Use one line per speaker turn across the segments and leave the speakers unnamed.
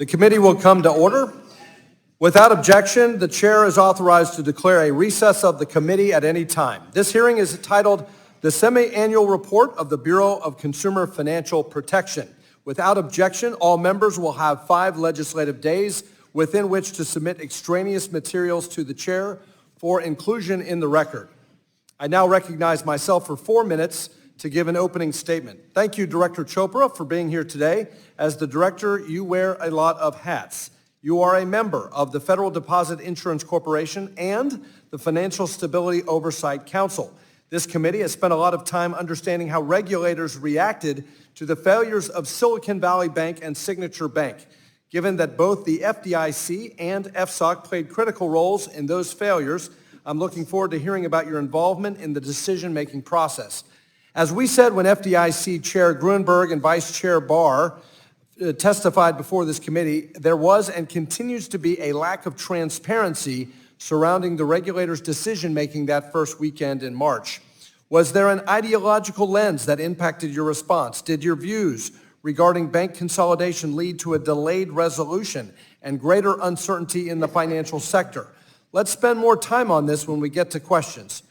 The committee will come to order. Without objection, the chair is authorized to declare a recess of the committee at any time. This hearing is titled the Semi-Annual Report of the Bureau of Consumer Financial Protection. Without objection, all members will have 5 legislative days within which to submit extraneous materials to the chair for inclusion in the record. I now recognize myself for 4 minutes to give an opening statement. Thank you, Director Chopra, for being here today. As the director, you wear a lot of hats. You are a member of the Federal Deposit Insurance Corporation and the Financial Stability Oversight Council. This committee has spent a lot of time understanding how regulators reacted to the failures of Silicon Valley Bank and Signature Bank. Given that both the FDIC and FSOC played critical roles in those failures, I'm looking forward to hearing about your involvement in the decision-making process. As we said when FDIC Chair Gruenberg and Vice Chair Barr testified before this committee, there was and continues to be a lack of transparency surrounding the regulator's decision-making that first weekend in March. Was there an ideological lens that impacted your response? Did your views regarding bank consolidation lead to a delayed resolution and greater uncertainty in the financial sector? Let's spend more time on this when we get to questions.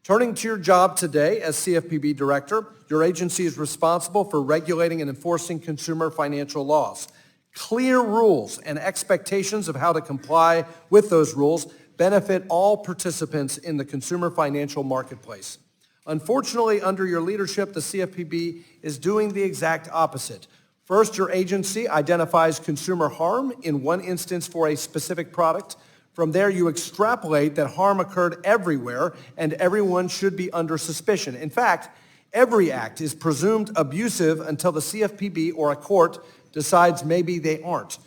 Turning to your job today as CFPB Director, your agency is responsible for regulating and enforcing consumer financial laws. Clear rules and expectations of how to comply with those rules benefit all participants in the consumer financial marketplace. Unfortunately, under your leadership, the CFPB is doing the exact opposite. First, your agency identifies consumer harm in one instance for a specific product. From there, you extrapolate that harm occurred everywhere and everyone should be under suspicion. In fact, every act is presumed abusive until the CFPB or a court decides maybe they aren't.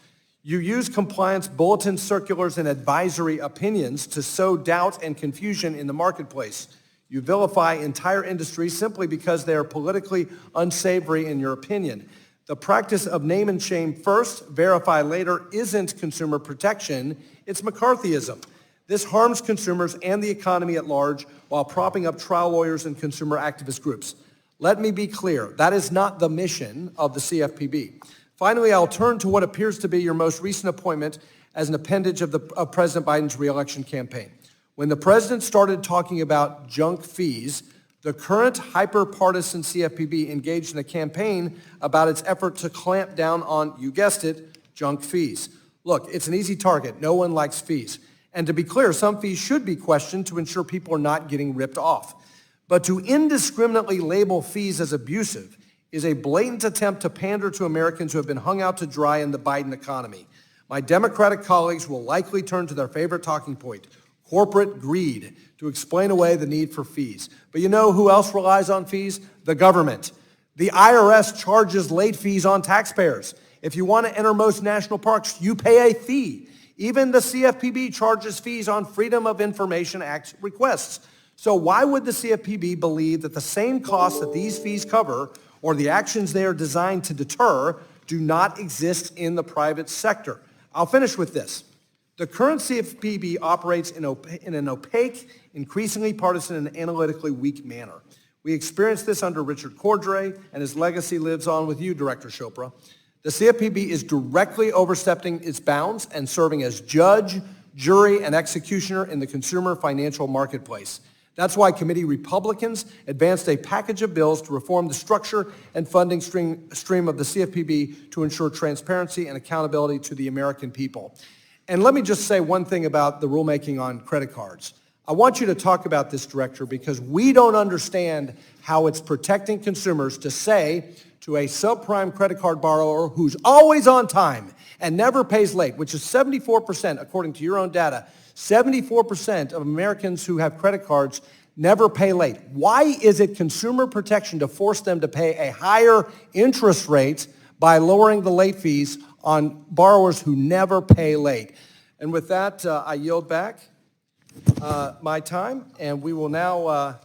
You use compliance bulletin circulars and advisory opinions to sow doubt and confusion in the marketplace. You vilify entire industries simply because they are politically unsavory in your opinion. The practice of name and shame first, verify later isn't consumer protection, it's McCarthyism. This harms consumers and the economy at large while propping up trial lawyers and consumer activist groups. Let me be clear, that is not the mission of the CFPB. Finally, I'll turn to what appears to be your most recent appointment as an appendage of President Biden's re-election campaign. When the president started talking about junk fees, the current hyper-partisan CFPB engaged in a campaign about its effort to clamp down on, you guessed it, junk fees. Look, it's an easy target. No one likes fees. And to be clear, some fees should be questioned to ensure people are not getting ripped off. But to indiscriminately label fees as abusive is a blatant attempt to pander to Americans who have been hung out to dry in the Biden economy. My Democratic colleagues will likely turn to their favorite talking point, corporate greed, to explain away the need for fees. But you know who else relies on fees? The government. The IRS charges late fees on taxpayers. If you want to enter most national parks, you pay a fee. Even the CFPB charges fees on Freedom of Information Act requests. So why would the CFPB believe that the same costs that these fees cover or the actions they are designed to deter do not exist in the private sector? I'll finish with this. The current CFPB operates in an opaque, increasingly partisan, and analytically weak manner. We experienced this under Richard Cordray, and his legacy lives on with you, Director Chopra. The CFPB is directly overstepping its bounds and serving as judge, jury, and executioner in the consumer financial marketplace. That's why committee Republicans advanced a package of bills to reform the structure and funding stream of the CFPB to ensure transparency and accountability to the American people. And let me just say one thing about the rulemaking on credit cards. I want you to talk about this, Director, because we don't understand how it's protecting consumers to say to a subprime credit card borrower who's always on time and never pays late, which is 74%, according to your own data, 74% of Americans who have credit cards never pay late. Why is it consumer protection to force them to pay a higher interest rate by lowering the late fees on borrowers who never pay late? And with that, I yield back my time, and we will now